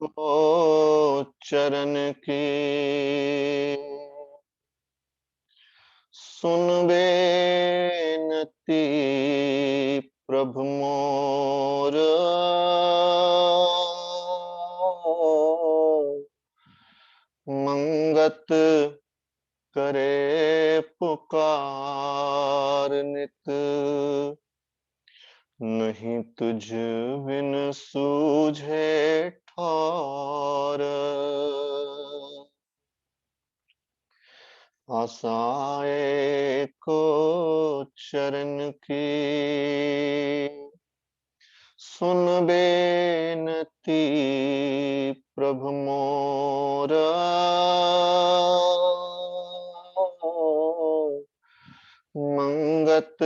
को चरण की सुन बेनती प्रभु मोर। मंगत करे पुकार नित, नहीं तुझ बिन सूझे ठौर। आसाए को चरण की सुन बेनती प्रभु मोर। मंगत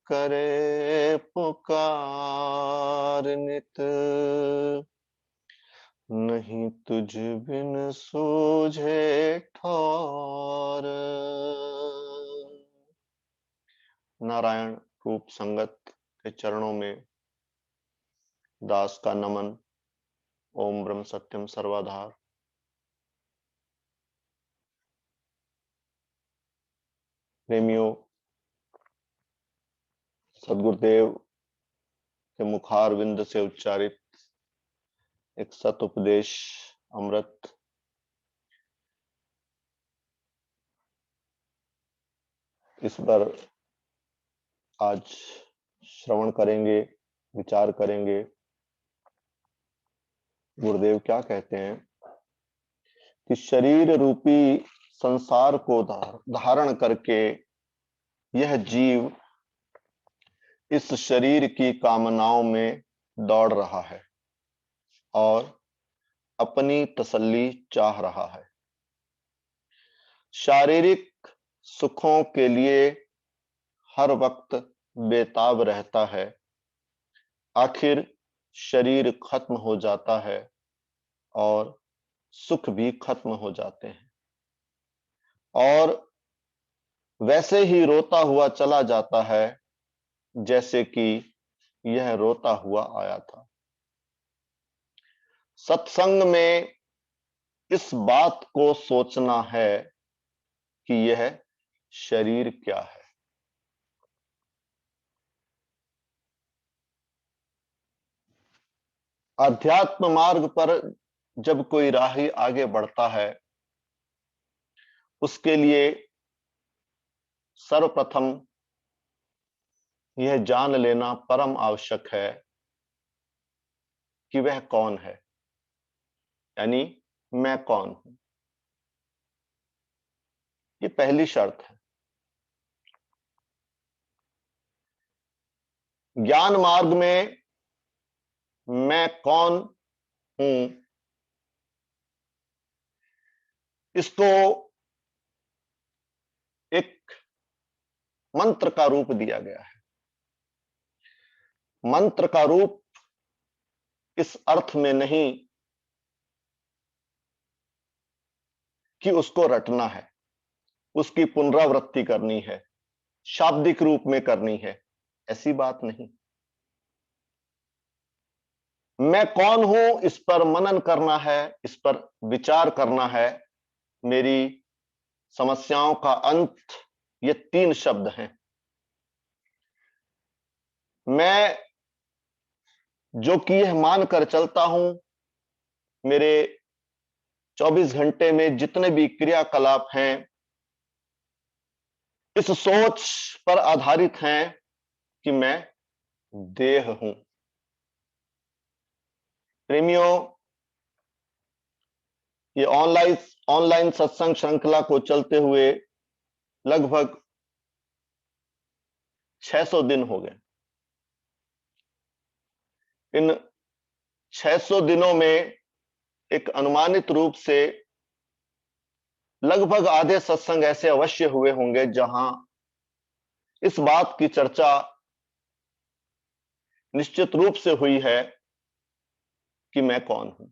करे पुकार नित, नहीं तुझ बिन सूझे ठौर। नारायण रूप संगत के चरणों में दास का नमन। ओम ब्रह्म सत्यम सर्वाधार। प्रेमियों, सदगुरुदेव के मुखारविंद से उच्चारित एक सत उपदेश अमृत इस पर आज श्रवण करेंगे, विचार करेंगे। गुरुदेव क्या कहते हैं कि शरीर रूपी संसार को धारण करके यह जीव इस शरीर की कामनाओं में दौड़ रहा है और अपनी तसल्ली चाह रहा है। शारीरिक सुखों के लिए हर वक्त बेताब रहता है। आखिर शरीर खत्म हो जाता है और सुख भी खत्म हो जाते हैं और वैसे ही रोता हुआ चला जाता है जैसे कि यह रोता हुआ आया था। सत्संग में इस बात को सोचना है कि यह शरीर क्या है। अध्यात्म मार्ग पर जब कोई राही आगे बढ़ता है, उसके लिए सर्वप्रथम यह जान लेना परम आवश्यक है कि वह कौन है, यानी मैं कौन हूं। ये पहली शर्त है। ज्ञान मार्ग में मैं कौन हूं, इसको एक मंत्र का रूप दिया गया है। मंत्र का रूप इस अर्थ में नहीं कि उसको रटना है, उसकी पुनरावृत्ति करनी है, शाब्दिक रूप में करनी है, ऐसी बात नहीं। मैं कौन हूं, इस पर मनन करना है, इस पर विचार करना है। मेरी समस्याओं का अंत ये 3 शब्द हैं। मैं जो कि यह मानकर चलता हूं, मेरे 24 घंटे में जितने भी क्रियाकलाप हैं इस सोच पर आधारित हैं कि मैं देह हूं। प्रेमियों, ये ऑनलाइन सत्संग श्रृंखला को चलते हुए लगभग 600 दिन हो गए। इन 600 दिनों में एक अनुमानित रूप से लगभग आधे सत्संग ऐसे अवश्य हुए होंगे जहां इस बात की चर्चा निश्चित रूप से हुई है कि मैं कौन हूं।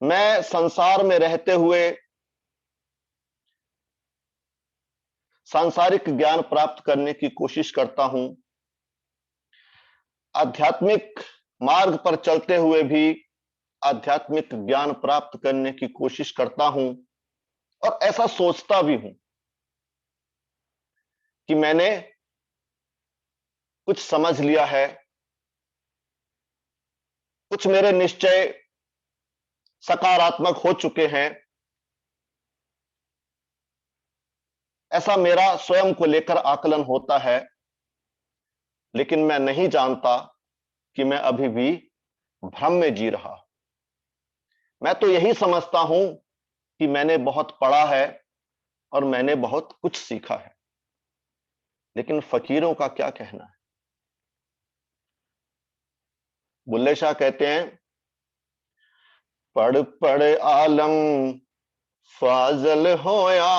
मैं संसार में रहते हुए सांसारिक ज्ञान प्राप्त करने की कोशिश करता हूं। आध्यात्मिक मार्ग पर चलते हुए भी आध्यात्मिक ज्ञान प्राप्त करने की कोशिश करता हूं और ऐसा सोचता भी हूं कि मैंने कुछ समझ लिया है, कुछ मेरे निश्चय सकारात्मक हो चुके हैं। ऐसा मेरा स्वयं को लेकर आकलन होता है, लेकिन मैं नहीं जानता कि मैं अभी भी भ्रम में जी रहा हूं। मैं तो यही समझता हूं कि मैंने बहुत पढ़ा है और मैंने बहुत कुछ सीखा है, लेकिन फकीरों का क्या कहना है? बुल्ले शाह कहते हैं, पढ़ पढ़ आलम फाजल होया,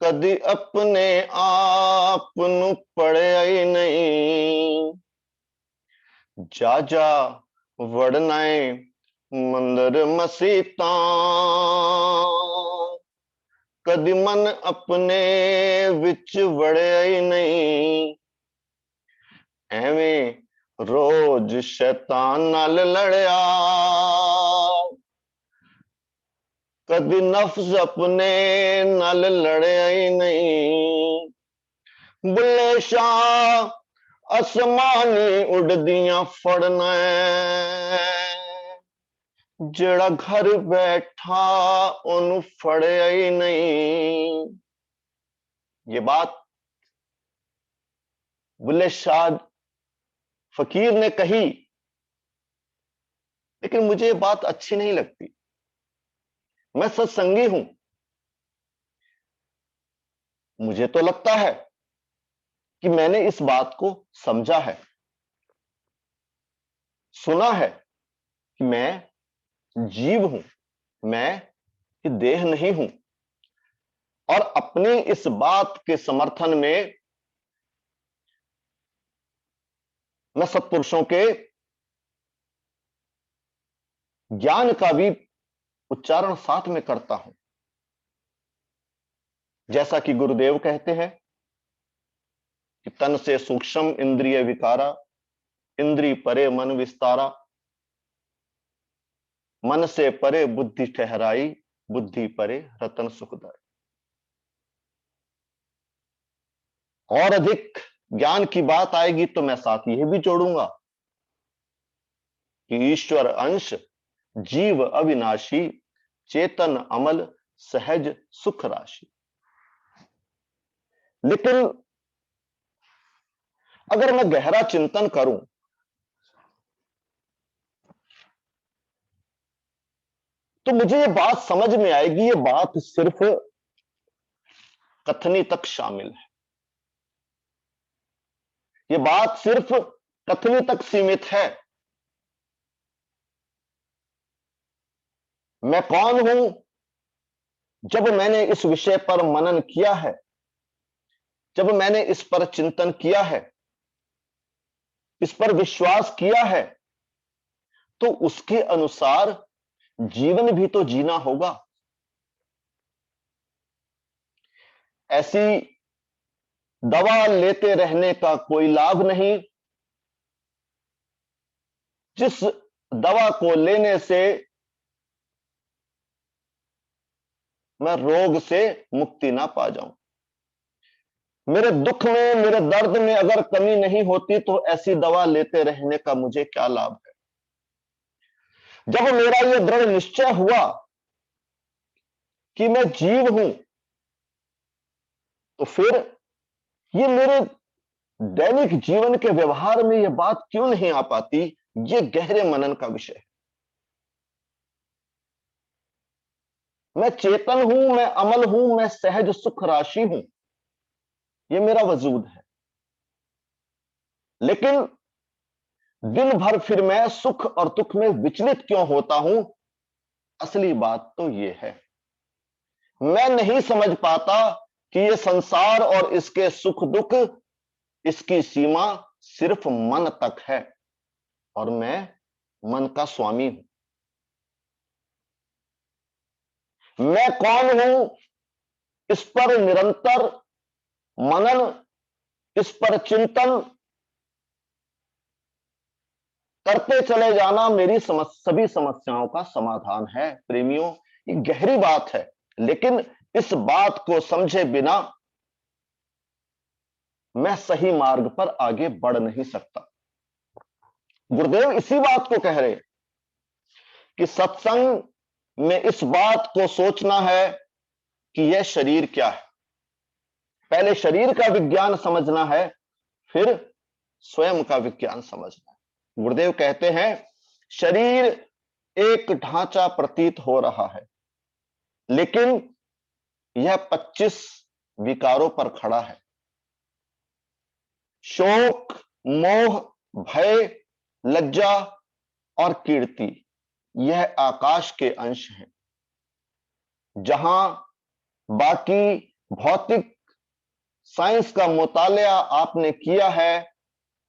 कदी अपने आप नु पढ़िया ही नहीं, जा जा वड़ना मंदिर मसीता, कदी मन अपने विच वड़िया ही नहीं, एवें रोज शैतान नाल लड़िया, कदी नफ्स अपने नाल लड़िया ही नहीं। बुल्ले शाह आसमानी उड़दियां फड़ना, जेड़ा घर बैठा ओनू फड़िया ही नहीं। ये बात बुल्ले शाह फकीर ने कही, लेकिन मुझे ये बात अच्छी नहीं लगती। मैं सत्संगी हूं, मुझे तो लगता है कि मैंने इस बात को समझा है, सुना है कि मैं जीव हूं, मैं ये देह नहीं हूं। और अपनी इस बात के समर्थन में मैं सत्पुरुषों के ज्ञान का भी उच्चारण साथ में करता हूं। जैसा कि गुरुदेव कहते हैं कि तन से सूक्ष्म इंद्रिय विकारा, इंद्री परे मन विस्तारा, मन से परे बुद्धि ठहराई, बुद्धि परे रतन सुखदाई। और अधिक ज्ञान की बात आएगी तो मैं साथ यह भी जोड़ूंगा कि ईश्वर अंश, जीव अविनाशी, चेतन अमल, सहज सुख राशि। लेकिन अगर मैं गहरा चिंतन करूं तो मुझे ये बात समझ में आएगी, ये बात सिर्फ कथनी तक शामिल है, ये बात सिर्फ कथनी तक सीमित है। मैं कौन हूं? जब मैंने इस विषय पर मनन किया है, जब मैंने इस पर चिंतन किया है, इस पर विश्वास किया है, तो उसके अनुसार जीवन भी तो जीना होगा। ऐसी दवा लेते रहने का कोई लाभ नहीं जिस दवा को लेने से मैं रोग से मुक्ति ना पा जाऊं। मेरे दुख में, मेरे दर्द में अगर कमी नहीं होती तो ऐसी दवा लेते रहने का मुझे क्या लाभ है? जब मेरा यह दृढ़ निश्चय हुआ कि मैं जीव हूं, तो फिर ये मेरे दैनिक जीवन के व्यवहार में यह बात क्यों नहीं आ पाती? ये गहरे मनन का विषय है। मैं चेतन हूं, मैं अमल हूं, मैं सहज सुख राशि हूं, ये मेरा वजूद है। लेकिन दिन भर फिर मैं सुख और दुख में विचलित क्यों होता हूं? असली बात तो यह है, मैं नहीं समझ पाता कि यह संसार और इसके सुख दुख, इसकी सीमा सिर्फ मन तक है और मैं मन का स्वामी हूं। मैं कौन हूं, इस पर निरंतर मनन इस पर चिंतन करते चले जाना मेरी सभी समस्याओं का समाधान है। प्रेमियों, ये गहरी बात है, लेकिन इस बात को समझे बिना मैं सही मार्ग पर आगे बढ़ नहीं सकता। गुरुदेव इसी बात को कह रहे कि सत्संग में इस बात को सोचना है कि यह शरीर क्या है। पहले शरीर का विज्ञान समझना है, फिर स्वयं का विज्ञान समझना है। गुरुदेव कहते हैं शरीर एक ढांचा प्रतीत हो रहा है, लेकिन यह 25 विकारों पर खड़ा है। शोक, मोह, भय, लज्जा और कीर्ति, यह आकाश के अंश हैं। जहां बाकी भौतिक साइंस का मुतालिया आपने किया है,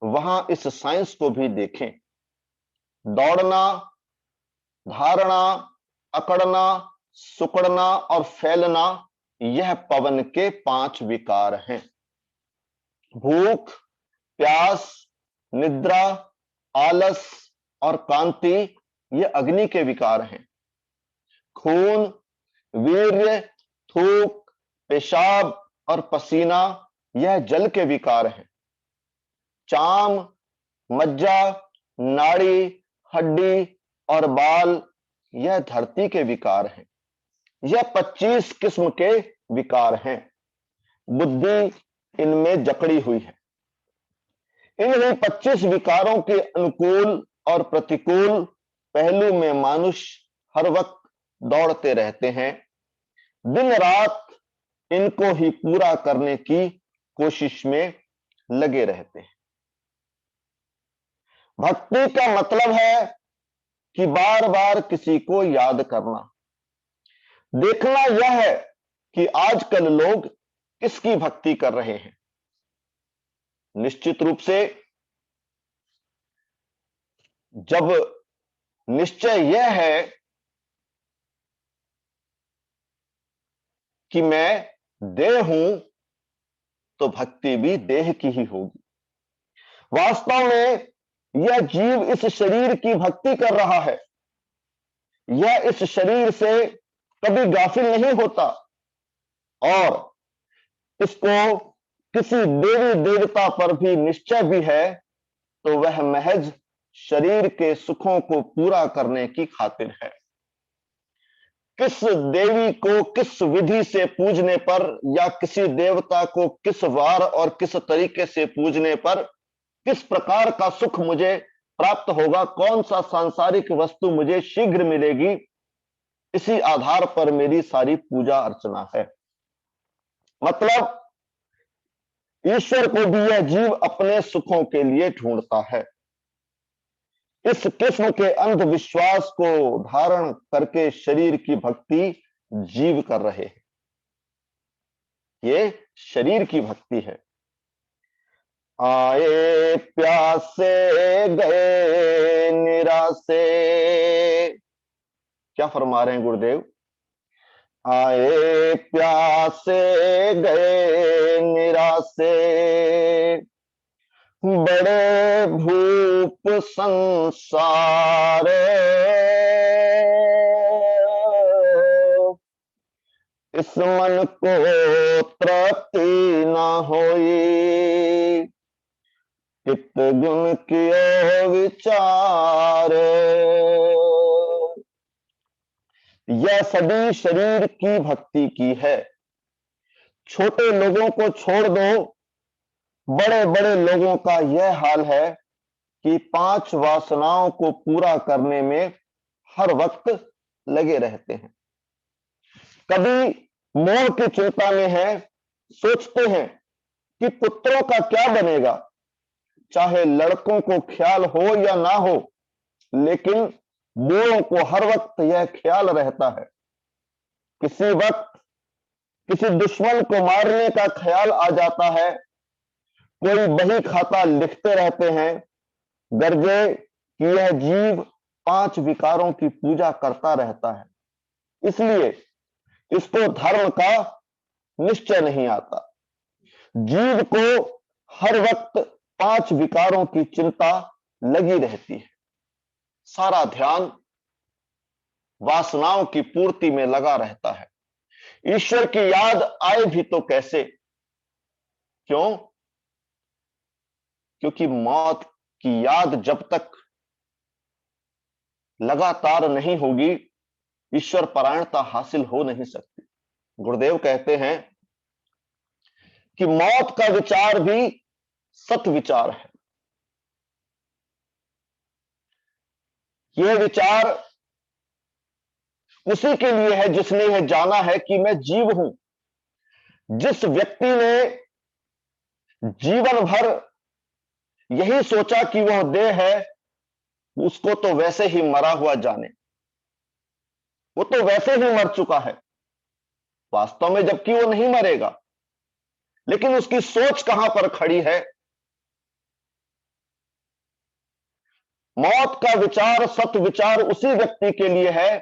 वहां इस साइंस को भी देखें। दौड़ना, धारणा, अकड़ना, सुकड़ना और फैलना, यह पवन के 5 विकार हैं। भूख, प्यास, निद्रा, आलस और कांति, ये अग्नि के विकार हैं। खून, वीर्य, थूक, पेशाब और पसीना, यह जल के विकार हैं। चाम, मज्जा, नाड़ी, हड्डी और बाल, यह धरती के विकार हैं। यह 25 किस्म के विकार हैं। बुद्धि इनमें जकड़ी हुई है। इन 25 विकारों के अनुकूल और प्रतिकूल पहलू में मनुष्य हर वक्त दौड़ते रहते हैं। दिन रात इनको ही पूरा करने की कोशिश में लगे रहते हैं। भक्ति का मतलब है कि बार बार किसी को याद करना। देखना यह है कि आजकल लोग किसकी भक्ति कर रहे हैं। निश्चित रूप से जब निश्चय यह है कि मैं देह हूं, तो भक्ति भी देह की ही होगी। वास्तव में यह जीव इस शरीर की भक्ति कर रहा है। यह इस शरीर से कभी गाफिल नहीं होता और इसको किसी देवी देवता पर भी निश्चय भी है, तो वह महज शरीर के सुखों को पूरा करने की खातिर है। किस देवी को किस विधि से पूजने पर या किसी देवता को किस वार और किस तरीके से पूजने पर किस प्रकार का सुख मुझे प्राप्त होगा, कौन सा सांसारिक वस्तु मुझे शीघ्र मिलेगी, इसी आधार पर मेरी सारी पूजा अर्चना है। मतलब ईश्वर को भी यह जीव अपने सुखों के लिए ढूंढता है। इस किस्म के अंधविश्वास को धारण करके शरीर की भक्ति जीव कर रहे हैं। ये शरीर की भक्ति है। आए प्यासे गए निरासे, क्या फरमा रहे हैं गुरुदेव? आए प्यासे गए निरासे, बड़े भूप संसार, इस मन को तृप्ति न होई, चित्त गुण कियो विचार। यह सभी शरीर की भक्ति की है। छोटे लोगों को छोड़ दो, बड़े बड़े लोगों का यह हाल है कि 5 वासनाओं को पूरा करने में हर वक्त लगे रहते हैं। कभी मोह की चिंता में है, सोचते हैं कि पुत्रों का क्या बनेगा। चाहे लड़कों को ख्याल हो या ना हो, लेकिन बूढ़ों को हर वक्त यह ख्याल रहता है। किसी वक्त किसी दुश्मन को मारने का ख्याल आ जाता है। कोई बही खाता लिखते रहते हैं, गर्जे कि यह जीव 5 विकारों की पूजा करता रहता है, इसलिए इसको धर्म का निश्चय नहीं आता। जीव को हर वक्त 5 विकारों की चिंता लगी रहती है। सारा ध्यान वासनाओं की पूर्ति में लगा रहता है। ईश्वर की याद आए भी तो कैसे? क्यों? क्योंकि मौत की याद जब तक लगातार नहीं होगी, ईश्वर परायणता हासिल हो नहीं सकती। गुरुदेव कहते हैं कि मौत का विचार भी सत विचार है। यह विचार उसी के लिए है जिसने यह जाना है कि मैं जीव हूं। जिस व्यक्ति ने जीवन भर यही सोचा कि वह देह है, उसको तो वैसे ही मरा हुआ जाने, वो तो वैसे ही मर चुका है वास्तव में, जबकि वो नहीं मरेगा। लेकिन उसकी सोच कहां पर खड़ी है? मौत का विचार, सत विचार उसी व्यक्ति के लिए है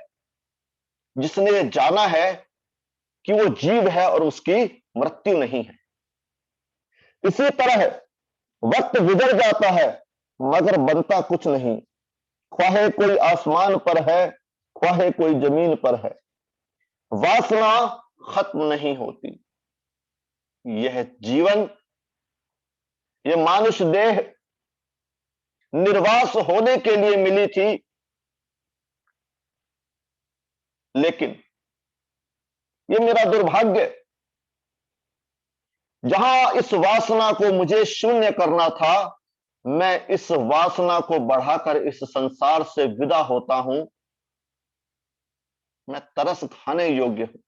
जिसने जाना है कि वो जीव है और उसकी मृत्यु नहीं है। इसी तरह वक्त गुजर जाता है मगर बनता कुछ नहीं। ख्वाहे कोई आसमान पर है, ख्वाहे कोई जमीन पर है, वासना खत्म नहीं होती। यह जीवन, यह मानुष देह निर्वास होने के लिए मिली थी, लेकिन यह मेरा दुर्भाग्य, जहां इस वासना को मुझे शून्य करना था, मैं इस वासना को बढ़ाकर इस संसार से विदा होता हूं। मैं तरस खाने योग्य हूं।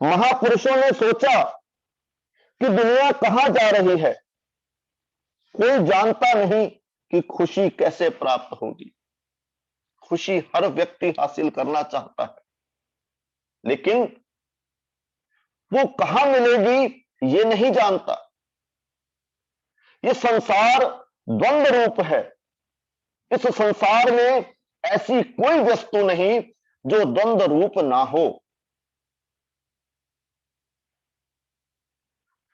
महापुरुषों ने सोचा कि दुनिया कहां जा रही है। कोई जानता नहीं कि खुशी कैसे प्राप्त होगी। खुशी हर व्यक्ति हासिल करना चाहता है, लेकिन वो कहां मिलेगी ये नहीं जानता। ये संसार द्वंद रूप है। इस संसार में ऐसी कोई वस्तु नहीं जो द्वंद रूप ना हो।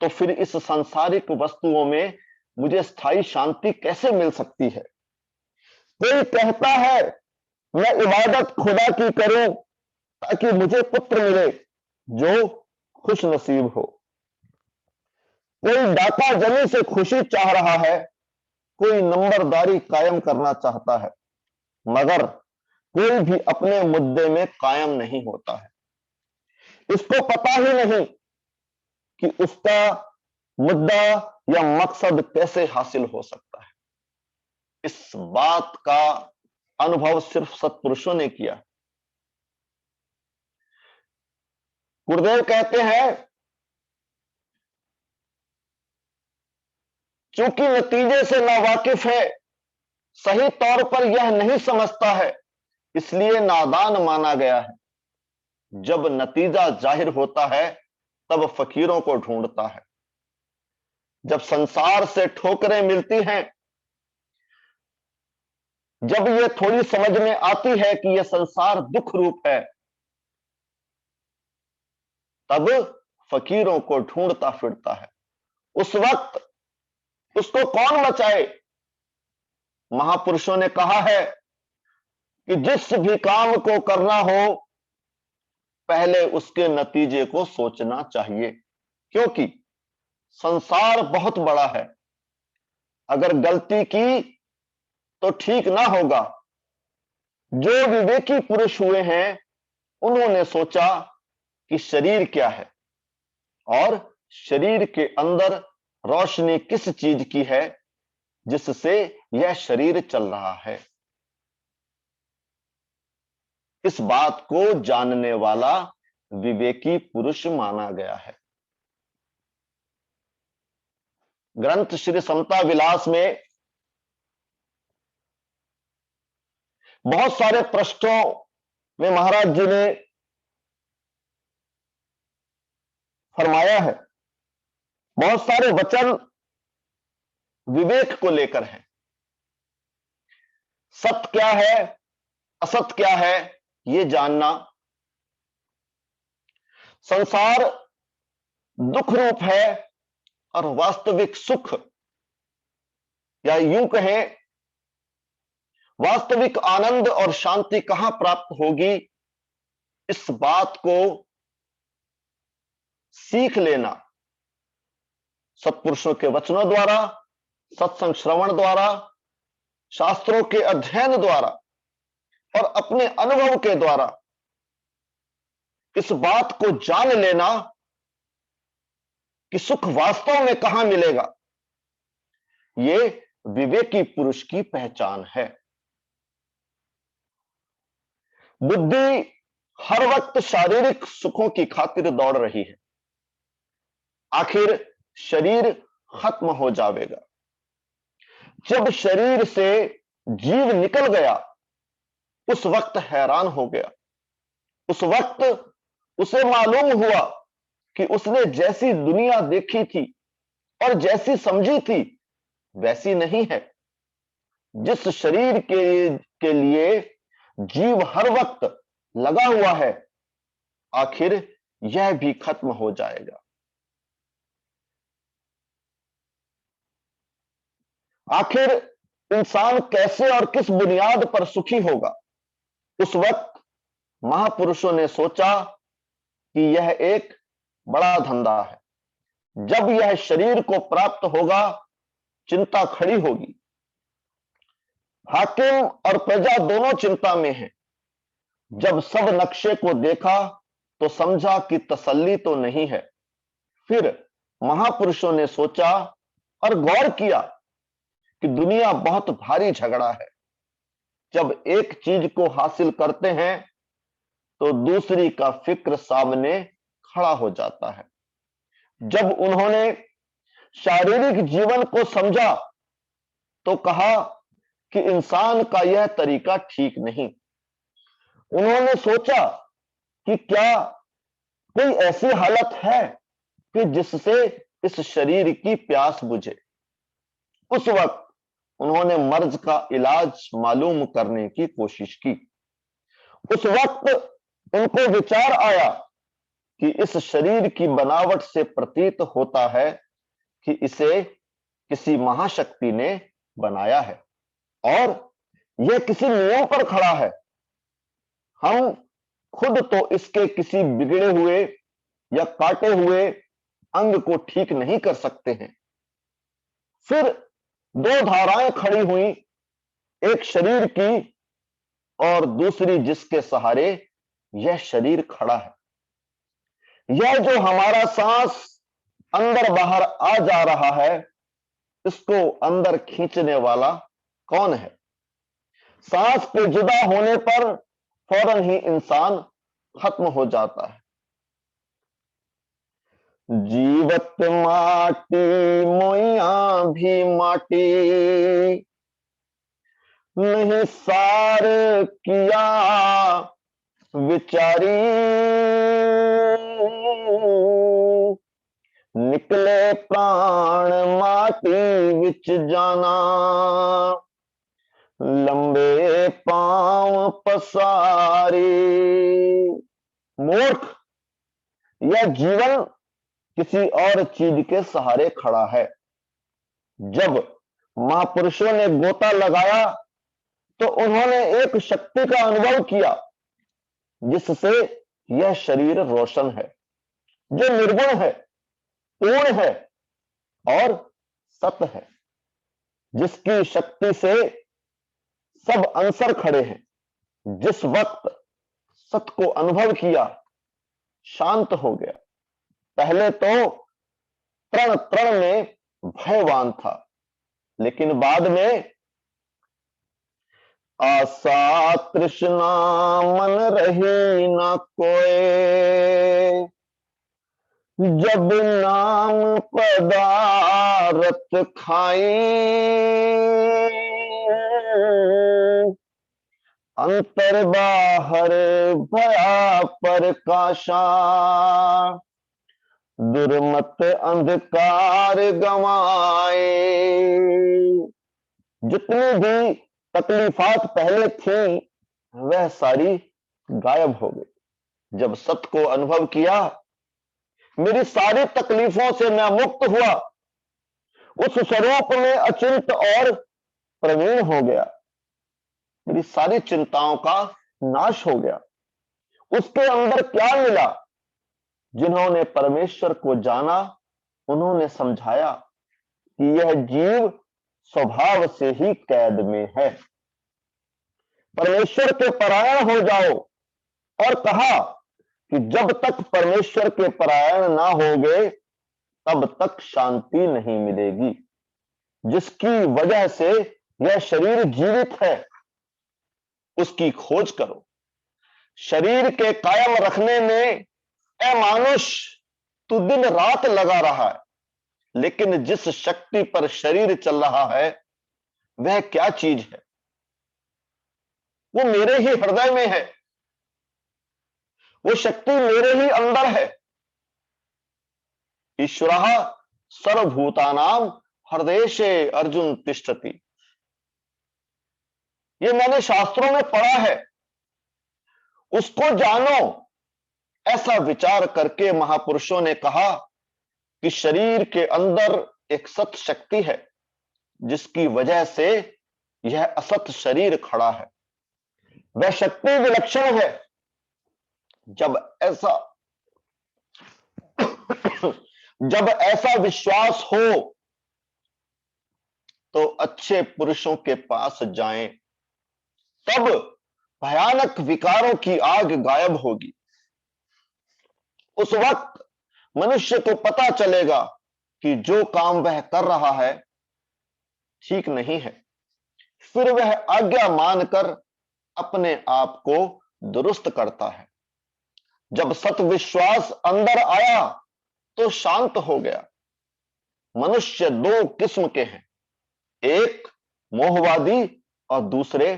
तो फिर इस सांसारिक वस्तुओं में मुझे स्थायी शांति कैसे मिल सकती है? कोई कहता है मैं इबादत खुदा की करूं ताकि मुझे पुत्र मिले जो खुश नसीब हो। कोई डाका जमी से खुशी चाह रहा है, कोई नंबरदारी कायम करना चाहता है, मगर कोई भी अपने मुद्दे में कायम नहीं होता है। इसको पता ही नहीं कि उसका मुद्दा या मकसद कैसे हासिल हो सकता है। इस बात का अनुभव सिर्फ सत्पुरुषों ने किया। गुरुदेव कहते हैं चूंकि नतीजे से नावाकिफ है, सही तौर पर यह नहीं समझता है, इसलिए नादान माना गया है। जब नतीजा जाहिर होता है तब फकीरों को ढूंढता है। जब संसार से ठोकरें मिलती हैं, जब यह थोड़ी समझ में आती है कि यह संसार दुख रूप है, तब फकीरों को ढूंढता फिरता है। उस वक्त उसको कौन बचाए? महापुरुषों ने कहा है कि जिस भी काम को करना हो, पहले उसके नतीजे को सोचना चाहिए, क्योंकि संसार बहुत बड़ा है। अगर गलती की तो ठीक ना होगा। जो विवेकी पुरुष हुए हैं, उन्होंने सोचा कि शरीर क्या है और शरीर के अंदर रोशनी किस चीज की है जिससे यह शरीर चल रहा है। इस बात को जानने वाला विवेकी पुरुष माना गया है। ग्रंथ श्री समता विलास में बहुत सारे पृष्ठों में महाराज जी ने फरमाया है। बहुत सारे वचन विवेक को लेकर हैं। सत्य क्या है, असत्य क्या है, यह जानना। संसार दुख रूप है, और वास्तविक सुख, या यूं कहें वास्तविक आनंद और शांति कहां प्राप्त होगी, इस बात को सीख लेना सत्पुरुषों के वचनों द्वारा, सत्संग श्रवण द्वारा, शास्त्रों के अध्ययन द्वारा और अपने अनुभव के द्वारा इस बात को जान लेना कि सुख वास्तव में कहां मिलेगा, ये विवेकी पुरुष की पहचान है। बुद्धि हर वक्त शारीरिक सुखों की खातिर दौड़ रही है। आखिर शरीर खत्म हो जाएगा। जब शरीर से जीव निकल गया, उस वक्त हैरान हो गया। उस वक्त उसे मालूम हुआ कि उसने जैसी दुनिया देखी थी और जैसी समझी थी, वैसी नहीं है। जिस शरीर के लिए जीव हर वक्त लगा हुआ है, आखिर यह भी खत्म हो जाएगा। आखिर इंसान कैसे और किस बुनियाद पर सुखी होगा? उस वक्त महापुरुषों ने सोचा कि यह एक बड़ा धंधा है। जब यह शरीर को प्राप्त होगा, चिंता खड़ी होगी। हाकिम और प्रजा दोनों चिंता में हैं। जब सब नक्शे को देखा तो समझा कि तसल्ली तो नहीं है। फिर महापुरुषों ने सोचा और गौर किया कि दुनिया बहुत भारी झगड़ा है। जब एक चीज को हासिल करते हैं तो दूसरी का फिक्र सामने खड़ा हो जाता है। जब उन्होंने शारीरिक जीवन को समझा तो कहा कि इंसान का यह तरीका ठीक नहीं। उन्होंने सोचा कि क्या कोई ऐसी हालत है कि जिससे इस शरीर की प्यास बुझे। उस वक्त उन्होंने मर्ज का इलाज मालूम करने की कोशिश की। उस वक्त उनको विचार आया कि इस शरीर की बनावट से प्रतीत होता है कि इसे किसी महाशक्ति ने बनाया है और यह किसी नियम पर खड़ा है। हम खुद तो इसके किसी बिगड़े हुए या काटे हुए अंग को ठीक नहीं कर सकते हैं। फिर दो धाराएं खड़ी हुई, एक शरीर की और दूसरी जिसके सहारे यह शरीर खड़ा है। यह जो हमारा सांस अंदर बाहर आ जा रहा है, इसको अंदर खींचने वाला कौन है? सांस के जुदा होने पर फौरन ही इंसान खत्म हो जाता है। जीवत माटी मोइया भी माटी, नहीं सार किया विचारी। निकले प्राण माटी विच जाना, लंबे पांव पसारी। मूर्ख, यह जीवन किसी और चीज के सहारे खड़ा है। जब महापुरुषों ने गोता लगाया तो उन्होंने एक शक्ति का अनुभव किया जिससे यह शरीर रोशन है, जो निर्गुण है, पूर्ण है और सत है, जिसकी शक्ति से सब अंसर खड़े हैं। जिस वक्त सत को अनुभव किया, शांत हो गया। पहले तो तृण तृण में भयवान था, लेकिन बाद में आशा तृष्णा मन रही ना कोय। जब नाम पदारथ खाई, अंतर बाहर भया प्रकाशा। दुर्मत अंधकार गवाए। जितनी भी तकलीफात पहले थी, वह सारी गायब हो गई। जब सत्य को अनुभव किया, मेरी सारी तकलीफों से मैं मुक्त हुआ, उस स्वरूप में अचिंत और प्रवीण हो गया। मेरी सारी चिंताओं का नाश हो गया। उसके अंदर क्या मिला? जिन्होंने परमेश्वर को जाना उन्होंने समझाया कि यह जीव स्वभाव से ही कैद में है। परमेश्वर के परायण हो जाओ। और कहा कि जब तक परमेश्वर के परायण ना होगे तब तक शांति नहीं मिलेगी। जिसकी वजह से यह शरीर जीवित है उसकी खोज करो। शरीर के कायम रखने में ए मानुष तू दिन रात लगा रहा है, लेकिन जिस शक्ति पर शरीर चल रहा है वह क्या चीज है? वो मेरे ही हृदय में है, वो शक्ति मेरे ही अंदर है। ईश्वरः सर्वभूतानां हृदयेशे अर्जुन तिष्ठति। ये मैंने शास्त्रों में पढ़ा है। उसको जानो। ऐसा विचार करके महापुरुषों ने कहा कि शरीर के अंदर एक सत शक्ति है जिसकी वजह से यह असत शरीर खड़ा है। वह शक्ति विलक्षण है। जब ऐसा विश्वास हो तो अच्छे पुरुषों के पास जाएं, तब भयानक विकारों की आग गायब होगी। उस वक्त मनुष्य को पता चलेगा कि जो काम वह कर रहा है ठीक नहीं है। फिर वह आज्ञा मानकर अपने आप को दुरुस्त करता है। जब सत विश्वास अंदर आया तो शांत हो गया। मनुष्य दो किस्म के हैं, एक मोहवादी और दूसरे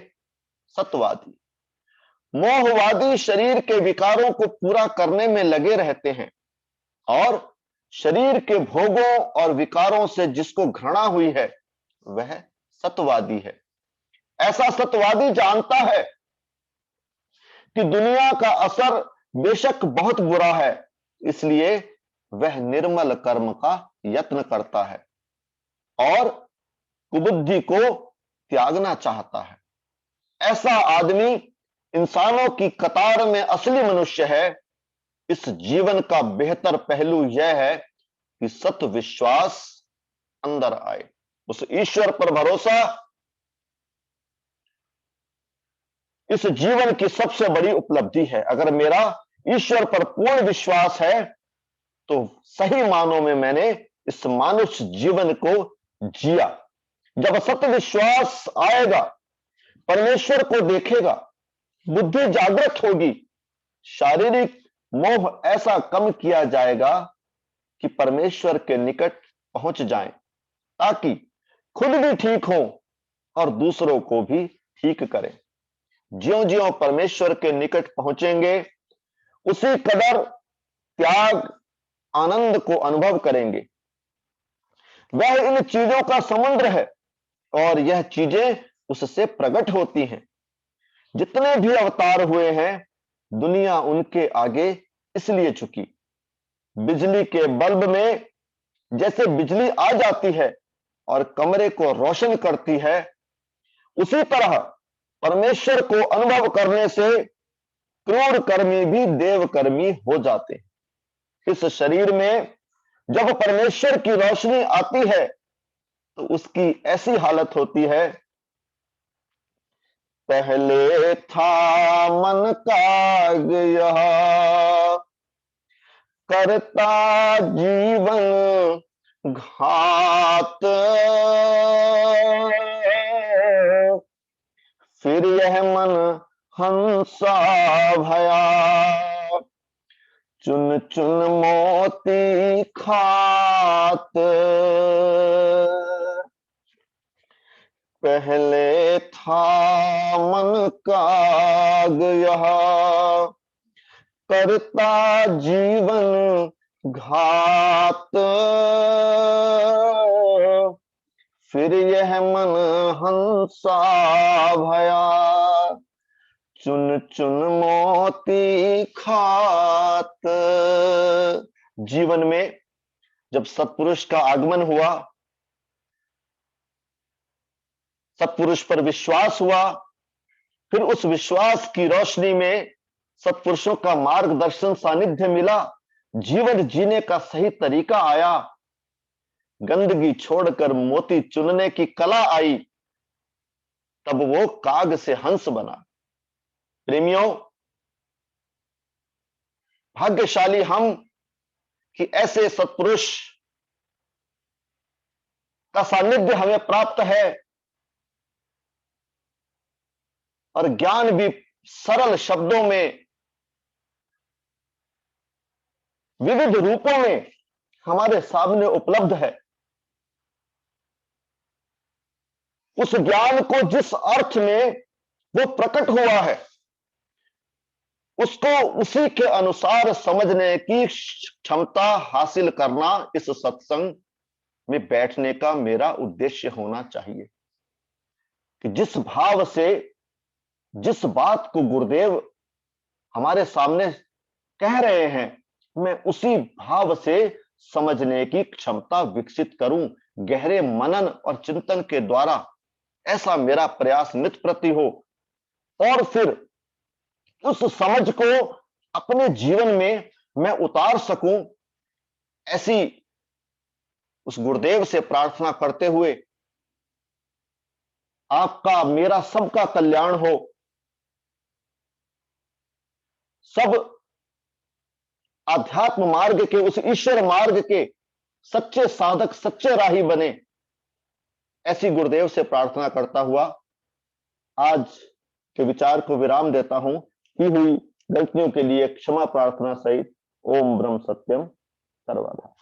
सत्यवादी। मोहवादी शरीर के विकारों को पूरा करने में लगे रहते हैं और शरीर के भोगों और विकारों से जिसको घृणा हुई है वह सत्यवादी है। ऐसा सत्यवादी जानता है कि दुनिया का असर बेशक बहुत बुरा है, इसलिए वह निर्मल कर्म का यत्न करता है और कुबुद्धि को त्यागना चाहता है। ऐसा आदमी इंसानों की कतार में असली मनुष्य है। इस जीवन का बेहतर पहलू यह है कि सत्य विश्वास अंदर आए, उस ईश्वर पर भरोसा इस जीवन की सबसे बड़ी उपलब्धि है। अगर मेरा ईश्वर पर पूर्ण विश्वास है तो सही मानों में मैंने इस मानुष जीवन को जिया। जब सत्य विश्वास आएगा, परमेश्वर को देखेगा, बुद्धि जागृत होगी, शारीरिक मोह ऐसा कम किया जाएगा कि परमेश्वर के निकट पहुंच जाएं, ताकि खुद भी ठीक हो और दूसरों को भी ठीक करें। ज्यों ज्यों परमेश्वर के निकट पहुंचेंगे उसी कदर त्याग आनंद को अनुभव करेंगे। वह इन चीजों का समुद्र है और यह चीजें उससे प्रकट होती हैं। जितने भी अवतार हुए हैं दुनिया उनके आगे इसलिए झुकी। बिजली के बल्ब में जैसे बिजली आ जाती है और कमरे को रोशन करती है, उसी तरह परमेश्वर को अनुभव करने से क्रूर कर्मी भी देव कर्मी हो जाते हैं। इस शरीर में जब परमेश्वर की रोशनी आती है तो उसकी ऐसी हालत होती है, पहले था मन काग यह करता जीवन घात, फिर यह मन हंसा भया चुन चुन मोती खात। पहले था मन काग यह करता जीवन घात, फिर यह मन हंसा भया चुन चुन मोती खात। जीवन में जब सत्पुरुष का आगमन हुआ सत्पुरुष पर विश्वास हुआ, फिर उस विश्वास की रोशनी में सत्पुरुषों का मार्गदर्शन सानिध्य मिला, जीवन जीने का सही तरीका आया, गंदगी छोड़कर मोती चुनने की कला आई, तब वो काग से हंस बना। प्रेमियों, भाग्यशाली हम कि ऐसे सत्पुरुष का सानिध्य हमें प्राप्त है और ज्ञान भी सरल शब्दों में, विविध रूपों में हमारे सामने उपलब्ध है। उस ज्ञान को जिस अर्थ में वो प्रकट हुआ है, उसको उसी के अनुसार समझने की क्षमता हासिल करना इस सत्संग में बैठने का मेरा उद्देश्य होना चाहिए कि जिस भाव से, जिस बात को गुरुदेव हमारे सामने कह रहे हैं, मैं उसी भाव से समझने की क्षमता विकसित करूं। गहरे मनन और चिंतन के द्वारा ऐसा मेरा प्रयास नित प्रति हो और फिर उस समझ को अपने जीवन में मैं उतार सकूं, ऐसी उस गुरुदेव से प्रार्थना करते हुए आपका, मेरा, सबका कल्याण हो। सब आध्यात्म मार्ग के, उस ईश्वर मार्ग के सच्चे साधक, सच्चे राही बने, ऐसी गुरुदेव से प्रार्थना करता हुआ आज के विचार को विराम देता हूं। की हुई गलतियों के लिए क्षमा प्रार्थना सहित ओम ब्रह्म सत्यम सर्वदा।